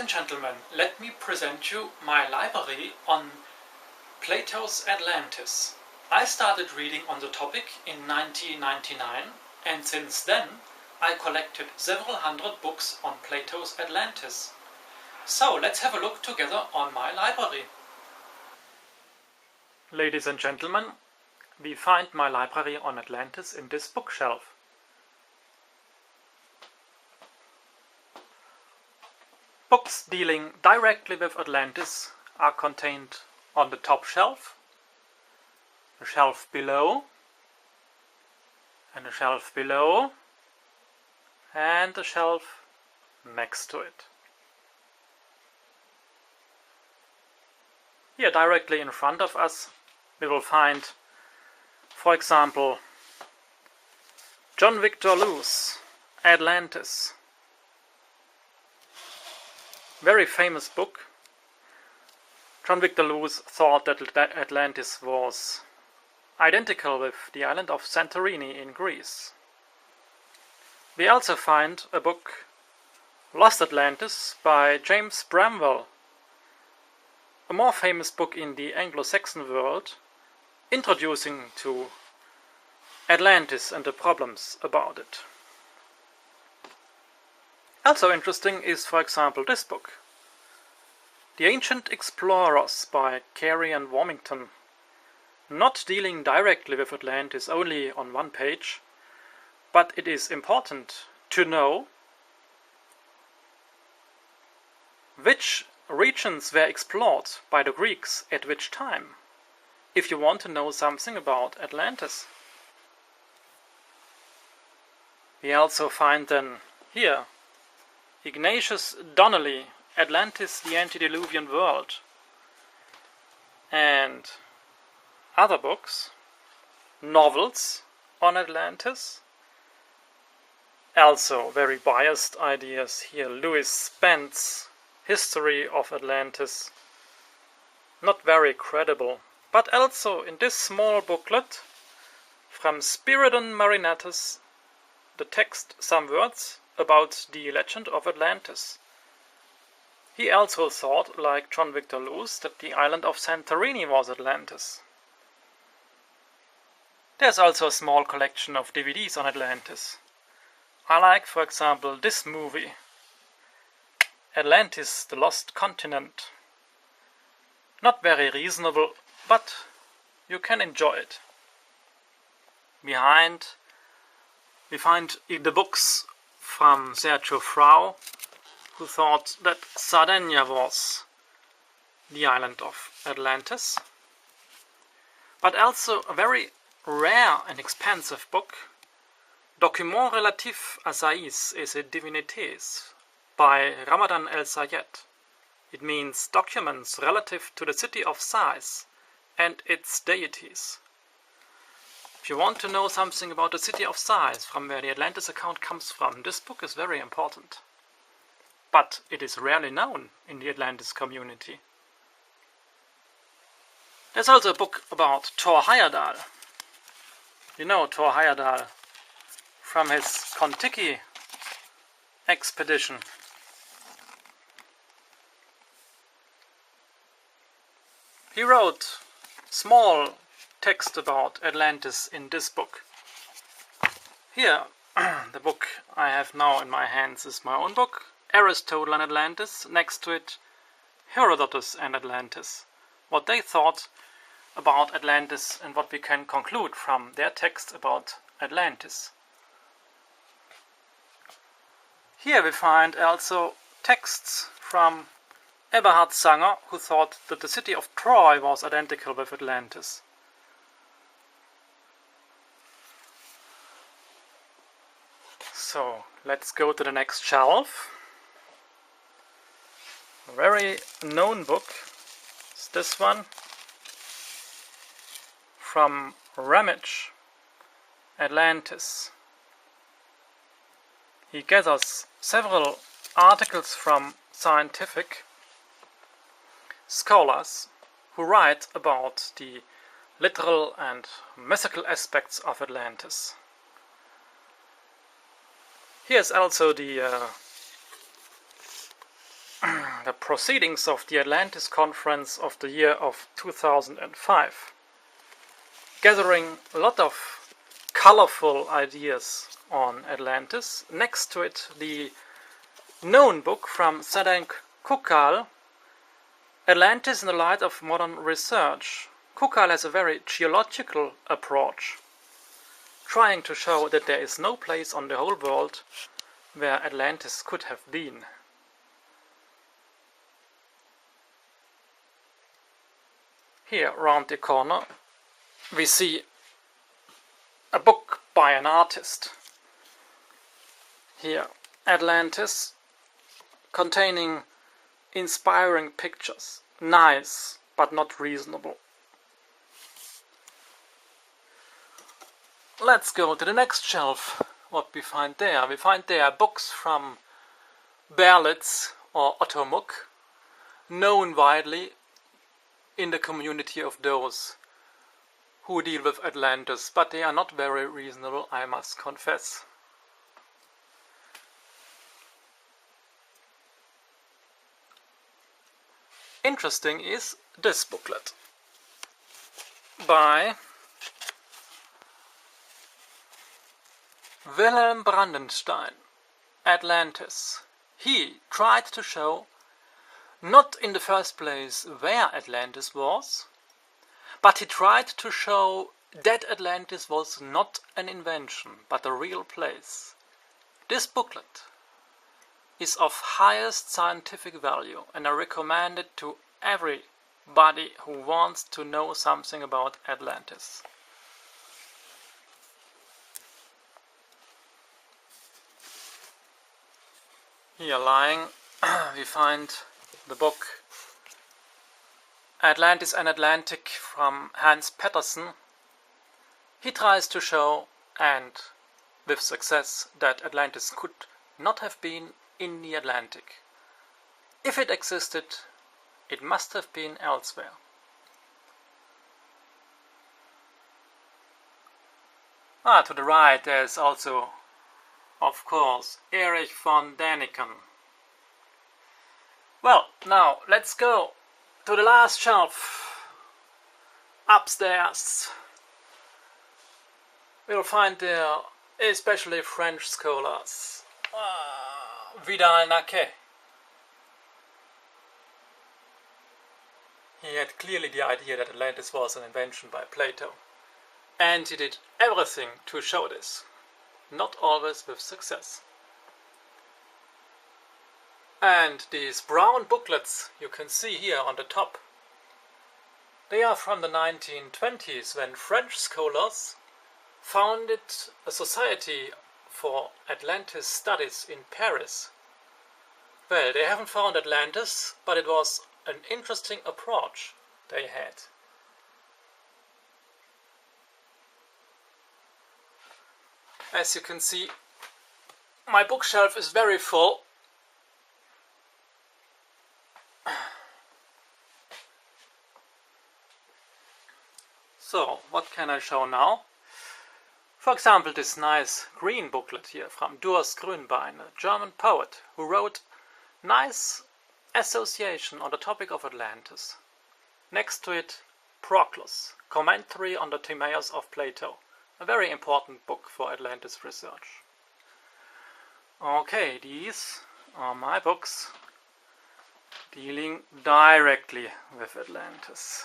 and gentlemen, let me present you my library on Plato's Atlantis. I started reading on the topic in 1999, and since then I collected several hundred books on Plato's Atlantis. So let's have a look together on my library. Ladies and gentlemen, we find my library on Atlantis in this bookshelf. Books dealing directly with Atlantis are contained on the top shelf, the shelf below, and the shelf below, and the shelf next to it. Here, directly in front of us, we will find, for example, John Victor Lewes, Atlantis. Very famous book. John Victor Lewes thought that Atlantis was identical with the island of Santorini in Greece. We also find a book, Lost Atlantis, by James Bramwell, a more famous book in the Anglo-Saxon world, introducing to Atlantis and the problems about it. Also interesting is, for example, this book, The Ancient Explorers by Carey and Warmington, not dealing directly with Atlantis only on one page, but it is important to know which regions were explored by the Greeks at which time, if you want to know something about Atlantis. We also find then here Ignatius Donnelly, Atlantis, the Antediluvian World, and other books, novels on Atlantis, also very biased ideas here. Lewis Spence, History of Atlantis, not very credible, but also in this small booklet from Spiridon Marinatus, the text some words about the legend of Atlantis. He also thought, like John Victor Lewes, that the island of Santorini was Atlantis. There's also a small collection of DVDs on Atlantis. I like, for example, this movie, Atlantis, the Lost Continent. Not very reasonable, but you can enjoy it. Behind, we find the books from Sergio Frau, who thought that Sardinia was the island of Atlantis. But also a very rare and expensive book, Documents relatifs à Sais et ses divinités, by Ramadan el-Sayed. It means documents relative to the city of Sais and its deities. If you want to know something about the city of Sais, from where the Atlantis account comes from, this book is very important. But it is rarely known in the Atlantis community. There's also a book about Thor Heyerdahl. You know Thor Heyerdahl from his Kon-Tiki expedition. He wrote small text about Atlantis in this book. Here, the book I have now in my hands is my own book, Aristotle and Atlantis. Next to it, Herodotus and Atlantis. What they thought about Atlantis and what we can conclude from their text about Atlantis. Here we find also texts from Eberhard Sanger, who thought that the city of Troy was identical with Atlantis. So, let's go to the next shelf. A very known book is this one from Ramage, Atlantis. He gathers several articles from scientific scholars who write about the literal and mythical aspects of Atlantis. Here's also the the proceedings of the Atlantis Conference of the year of 2005, gathering a lot of colorful ideas on Atlantis. Next to it, the known book from Kukal, Atlantis in the Light of Modern Research. Kukal has a very geological approach, trying to show that there is no place on the whole world where Atlantis could have been. Here, round the corner, we see a book by an artist. Here, Atlantis, containing inspiring pictures. Nice, but not reasonable. Let's go to the next shelf. What we find there? We find there books from Berlitz or Otto Muck, known widely in the community of those who deal with Atlantis, but they are not very reasonable, I must confess. Interesting is this booklet by Wilhelm Brandenstein, Atlantis. He tried to show not in the first place where Atlantis was, but he tried to show that Atlantis was not an invention, but a real place. This booklet is of highest scientific value, and I recommend it to everybody who wants to know something about Atlantis. Here lying, we find the book Atlantis and Atlantic from Hans Pettersson. He tries to show, and with success, that Atlantis could not have been in the Atlantic. If it existed, it must have been elsewhere. To the right there is also, of course, Erich von Däniken. Well, now let's go to the last shelf. Upstairs we'll find there especially French scholars. Vidal-Naquet. He had clearly the idea that Atlantis was an invention by Plato, and he did everything to show this, not always with success. And these brown booklets you can see here on the top, they are from the 1920s, when French scholars founded a society for Atlantis studies in Paris. Well, they haven't found Atlantis, but it was an interesting approach they had. As you can see, my bookshelf is very full. So, what can I show now? For example, this nice green booklet here from Durst Grünbein, a German poet who wrote nice association on the topic of Atlantis. Next to it, Proclus, commentary on the Timaeus of Plato, a very important book for Atlantis research. Okay, these are my books dealing directly with Atlantis.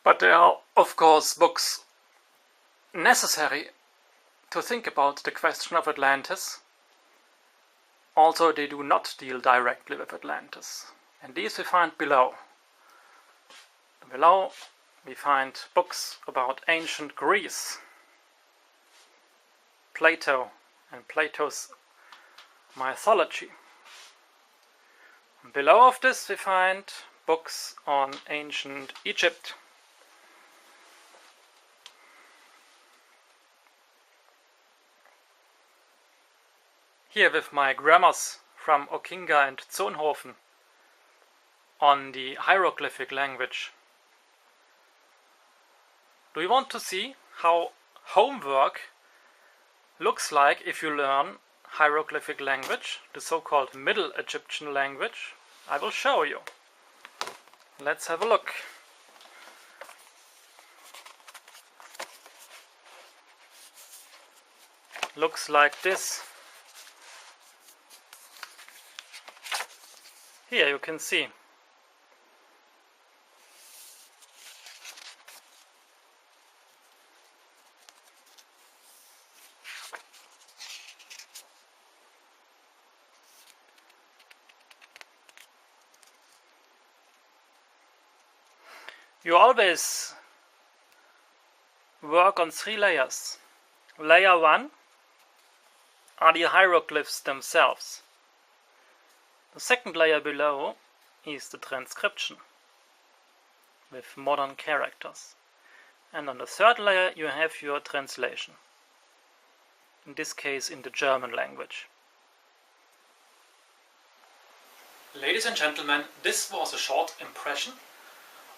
But there are, of course, books necessary to think about the question of Atlantis. Also, they do not deal directly with Atlantis. And these we find below. Below we find books about ancient Greece, Plato and Plato's mythology. Below of this we find books on ancient Egypt. Here with my grammars from Okinga and Zonhofen on the hieroglyphic language. Do you want to see how homework looks like if you learn hieroglyphic language, the so-called Middle Egyptian language. I will show you. Let's have a look. Looks like this. Here you can see. You always work on 3 layers. Layer 1 are the hieroglyphs themselves. The second layer below is the transcription with modern characters. And on the third layer you have your translation. In this case in the German language. Ladies and gentlemen, this was a short impression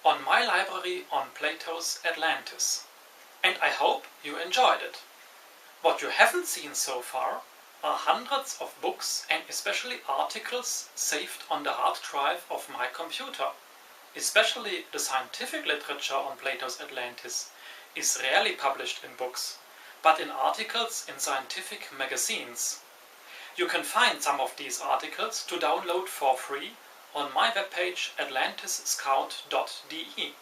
on my library on Plato's Atlantis. And I hope you enjoyed it. What you haven't seen so far are hundreds of books and especially articles saved on the hard drive of my computer. Especially the scientific literature on Plato's Atlantis is rarely published in books, but in articles in scientific magazines. You can find some of these articles to download for free on my webpage atlantisscout.de.